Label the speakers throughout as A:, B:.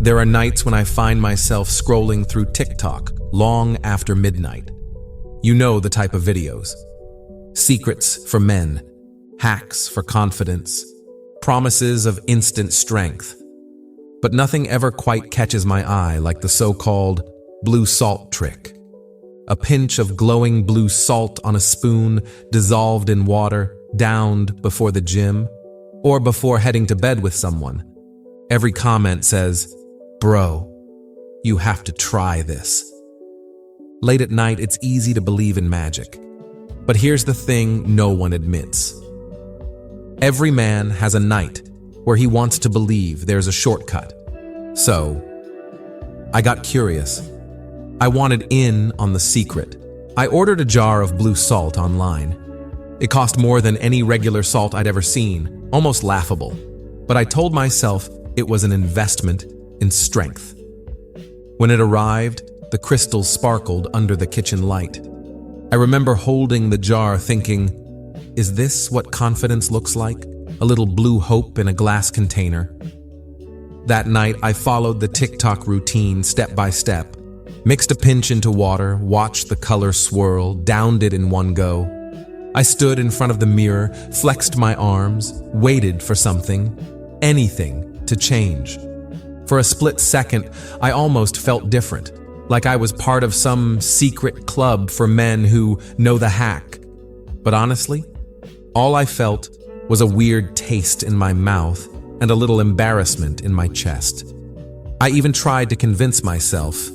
A: There are nights when I find myself scrolling through TikTok long after midnight. You know the type of videos. Secrets for men, hacks for confidence, promises of instant strength. But nothing ever quite catches my eye like the so-called blue salt trick. A pinch of glowing blue salt on a spoon, dissolved in water, downed before the gym, or before heading to bed with someone. Every comment says, "Bro, you have to try this." Late at night, it's easy to believe in magic. But here's the thing no one admits. Every man has a night where he wants to believe there's a shortcut. So, I got curious. I wanted in on the secret. I ordered a jar of blue salt online. It cost more than any regular salt I'd ever seen, almost laughable. But I told myself it was an investment in strength. When it arrived, the crystals sparkled under the kitchen light. I remember holding the jar thinking, is this what confidence looks like? A little blue hope in a glass container. That night, I followed the TikTok routine step by step. Mixed a pinch into water, watched the color swirl, downed it in one go. I stood in front of the mirror, flexed my arms, waited for something, anything, to change. For a split second, I almost felt different, like I was part of some secret club for men who know the hack. But honestly, all I felt was a weird taste in my mouth and a little embarrassment in my chest. I even tried to convince myself,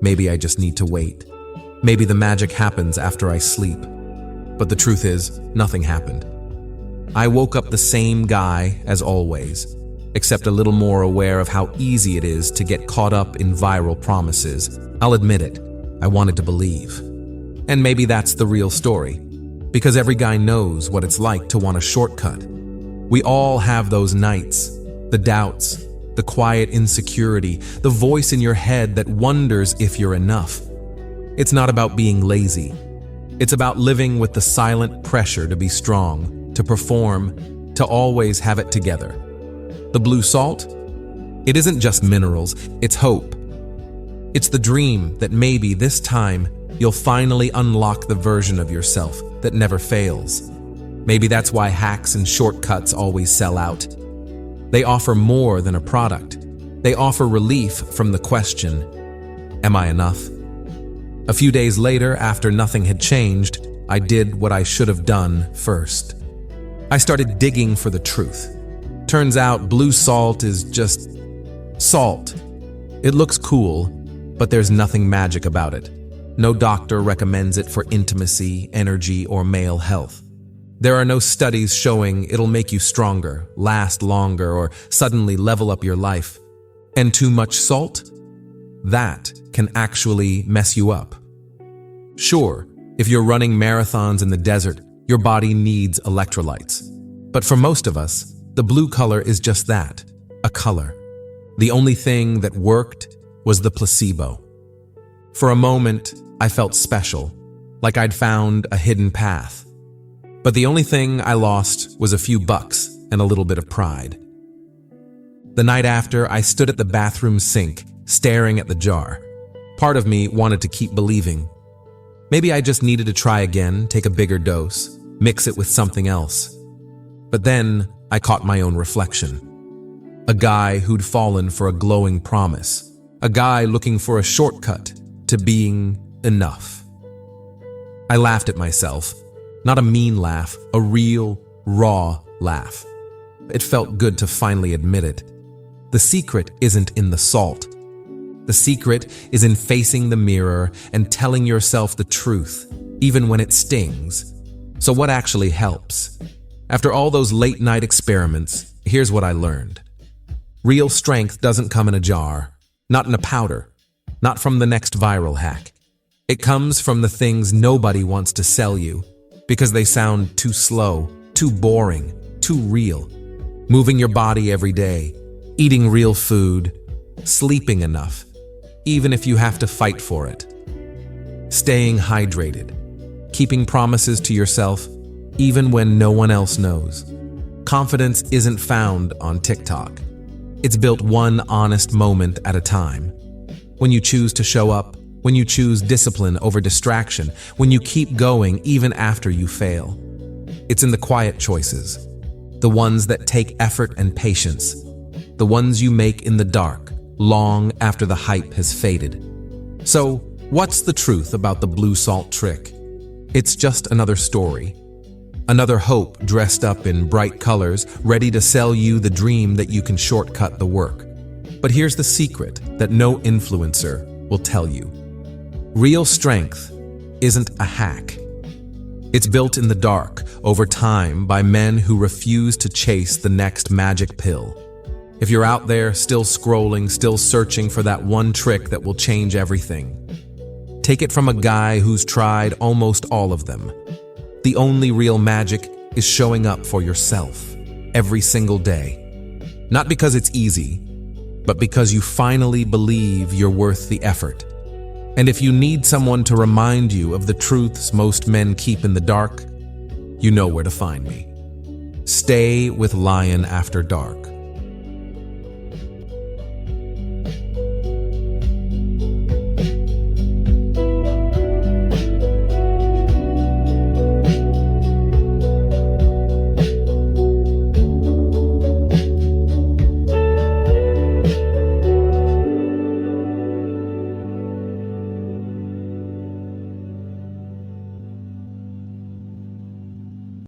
A: maybe I just need to wait. Maybe the magic happens after I sleep. But the truth is, nothing happened. I woke up the same guy as always, except a little more aware of how easy it is to get caught up in viral promises. I'll admit it, I wanted to believe. And maybe that's the real story, because every guy knows what it's like to want a shortcut. We all have those nights, the doubts, the quiet insecurity, the voice in your head that wonders if you're enough. It's not about being lazy. It's about living with the silent pressure to be strong, to perform, to always have it together. The blue salt? It isn't just minerals, it's hope. It's the dream that maybe this time you'll finally unlock the version of yourself that never fails. Maybe that's why hacks and shortcuts always sell out. They offer more than a product. They offer relief from the question, am I enough? A few days later, after nothing had changed, I did what I should have done first. I started digging for the truth. Turns out blue salt is just salt. It looks cool, but there's nothing magic about it. No doctor recommends it for intimacy, energy, or male health. There are no studies showing it'll make you stronger, last longer, or suddenly level up your life. And too much salt? That can actually mess you up. Sure, if you're running marathons in the desert, your body needs electrolytes. But for most of us, the blue color is just that, a color. The only thing that worked was the placebo. For a moment, I felt special, like I'd found a hidden path. But the only thing I lost was a few bucks and a little bit of pride. The night after, I stood at the bathroom sink, staring at the jar. Part of me wanted to keep believing. Maybe I just needed to try again, take a bigger dose, mix it with something else. But then I caught my own reflection. A guy who'd fallen for a glowing promise. A guy looking for a shortcut to being enough. I laughed at myself. Not a mean laugh, a real, raw laugh. It felt good to finally admit it. The secret isn't in the salt. The secret is in facing the mirror and telling yourself the truth, even when it stings. So what actually helps? After all those late-night experiments, here's what I learned. Real strength doesn't come in a jar, not in a powder, not from the next viral hack. It comes from the things nobody wants to sell you, because they sound too slow, too boring, too real. Moving your body every day, eating real food, sleeping enough, even if you have to fight for it. Staying hydrated, keeping promises to yourself, even when no one else knows. Confidence isn't found on TikTok. It's built one honest moment at a time. When you choose to show up, when you choose discipline over distraction, when you keep going even after you fail. It's in the quiet choices, the ones that take effort and patience, the ones you make in the dark, long after the hype has faded. So, what's the truth about the blue salt trick? It's just another story. Another hope dressed up in bright colors, ready to sell you the dream that you can shortcut the work. But here's the secret that no influencer will tell you. Real strength isn't a hack. It's built in the dark, over time, by men who refuse to chase the next magic pill. If you're out there, still scrolling, still searching for that one trick that will change everything, take it from a guy who's tried almost all of them. The only real magic is showing up for yourself every single day. Not because it's easy, but because you finally believe you're worth the effort. And if you need someone to remind you of the truths most men keep in the dark, you know where to find me. Stay with Lion After Dark.